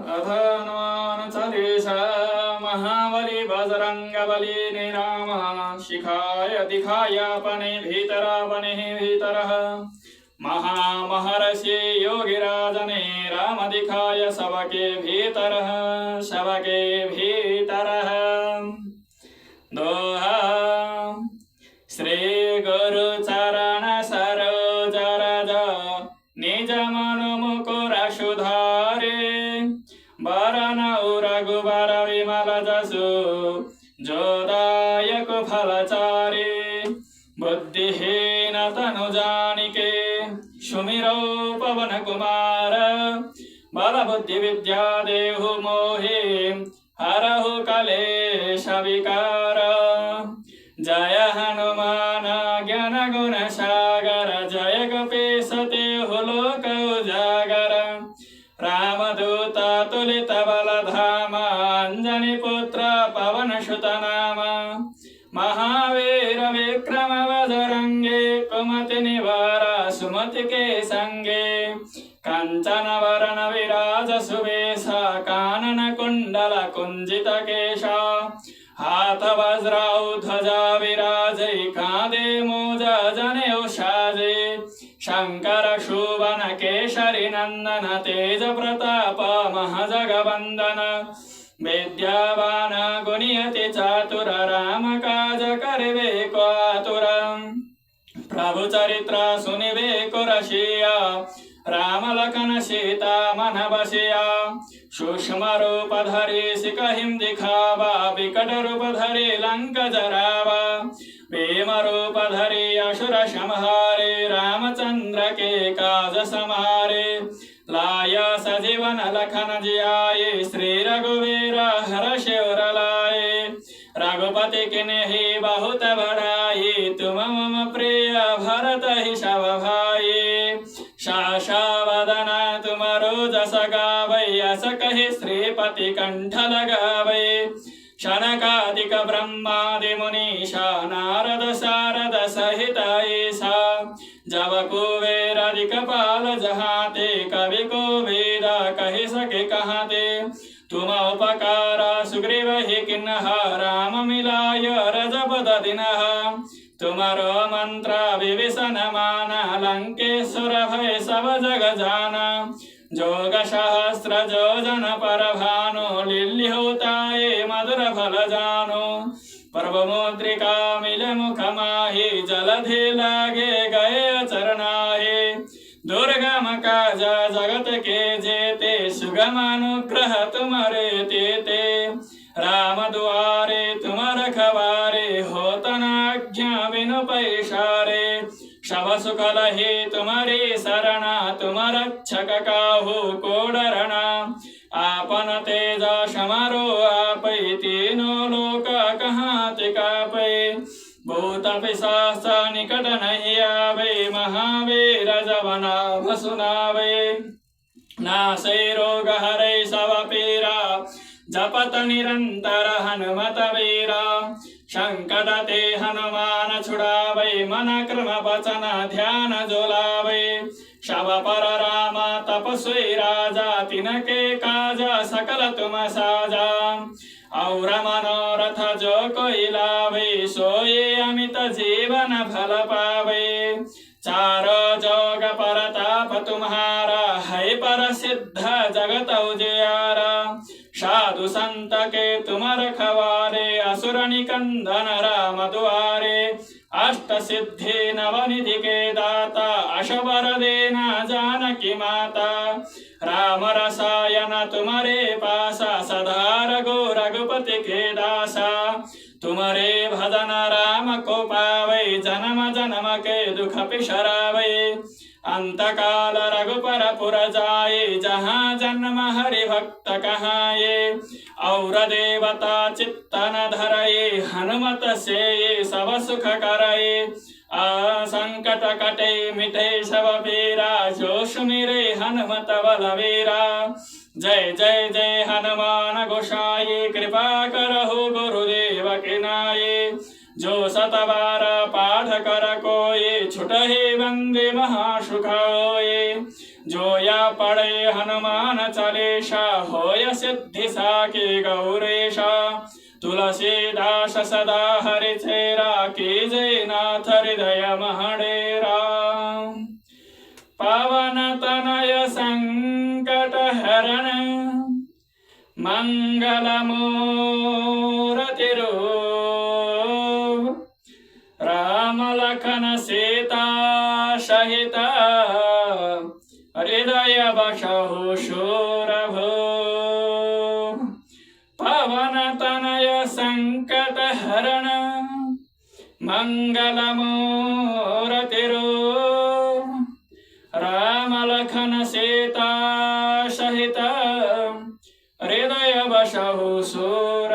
अथ हनुमान चालीसा। महाबली बजरंगबली निराम शिखाय दिखाय अपने भीतरः। महामहर्षि योगिराज ने राम दिखाय सबके भीतरः। दोहा श्री गुरु चरण सरोज रज निज मन मुकुर सुधारे। वरन रघुबर विमल जसु जोदायक फलचारी। बुद्धिहीन तनु जानिके सुमिरो पवन कुमार। बल बुद्धि विद्या देहु मोहि हरहु कलेश विकार। जय हनुमान ज्ञान गुण सागर जय कपीस तेहु लोक उजागर। रामदूत तुलित बल धाम अंजनी पुत्र पवन सुत नाम। महावीर विक्रम बजरंगे कुमति निवार सुमति के संगे। कंचन वरण विराज सुवेशा कानन कुंडल कुंजित केशा। हाथ वज्राउ ध्वजा विराजै कांधे मूज जनेऊ साजे। शंकर शोभन केशरी नंदन तेज प्रताप महजगवंदन। विद्यावान गुणियति चातुर राम काज करिबे को आतुर। प्रभु चरित्र सुनिबे को रसिया राम लखन सीता मन बसिया। सूक्ष्म रूप धरि सिकहिम दिखावा विकट रूप धरि लंक जरावा। भीम रूप धरि असुर संहारे रामचंद्र के काज समारे। लाय सजीवन लखन जियाए श्री रघुवीर हर्ष उर लाए। रघुपति किन्हि बहुत बड़ाई तुम मम प्रिय भरत ही सब भाई। शासा वदना तुमरो जस गावै अस कहि श्रीपति कंठ लगावै। शनकादिक ब्रह्मादि मुनीषा नारद सारद सहित ईसा। जब कुबेर अधिक पाल जहाते कवि को वेद कहि सके कहाते। तुम उपकारा सुग्रीव ही किन्हा राम मिलाय रजपद दिनहा। तुमरो मंत्र विभीषण माना लंकेश्वर भय सब जग जाना। जोग सहस्र जोजन पर भानु लील्योताए मधुर फल जानो। पर्व मुद्रिका मिले मुख माहि जलधि लागे गए चरणाहे। दुर्गम काज जगत के जेते सुगम अनुग्रह तुम्हारे तेते। राम दुआरे तुम रखवारे होत न आज्ञा बिनु पैसारे। सब सुख लहे तुम्हारी शरणा तुम रक्षक काहू को डरना। आपन तेज समारो आपै तीनों लोक कहाते कापै। भूत पिशाच निकट नहीं आवे महावीर जब नाम सुनावे। नासै रोग हरै सब पीरा जपत निरंतर हनुमत वीरा। संकट ते हनुमान छुड़ावे मन क्रम वचन ध्यान जोलावे। सब पर राम तपस्वी राजा तिनके काज सकल तुम साजा। और मनोरथ जो कोई लावे सोये अमित जीवन फल पावे। चारो जोग परताप तुम्हारा है प्रसिद्ध जगत उजियारा। साधु संत के तुम रखवारे असुर निकंदन राम दुआरे। अष्ट सिद्धि नवनिधि के दाता अशबर देना जानकी माता। राम रसायन तुम्हारे पासा सदा रघुपति के दासा। तुम्हारे भजन राम को पावे जन्म जन्म के दुख पिशरावे। अंत काल रघुपर पुर जाए जहाँ जन्म हरि भक्त कहाए। और देवता चित्तन धरए हनुमत से सब सुख करए। संकट कटे मिटे सब पीरा जो सुमिरे हनुमत बलवीरा। जय जय जय हनुमान गोसाई कृपा करहु गुरुदेव की नाई। जो सतबार पाठ कर कोई छुटहि बंदे महासुख होए। जोया पड़े हनुमान चालीसा होय सिद्धि साकी गौरीशा तुलसीदास सदा हरि चेरा की जय नाथ हृदय महडेरा पवन तनय संकट हरण मंगल मूर्ति राम लखन सीता सहित हृदय बसहु शूरभो पवन तनय संकट हरण मंगल मूर्ति राम लखन सीता सहित हृदय बसहु शूरभो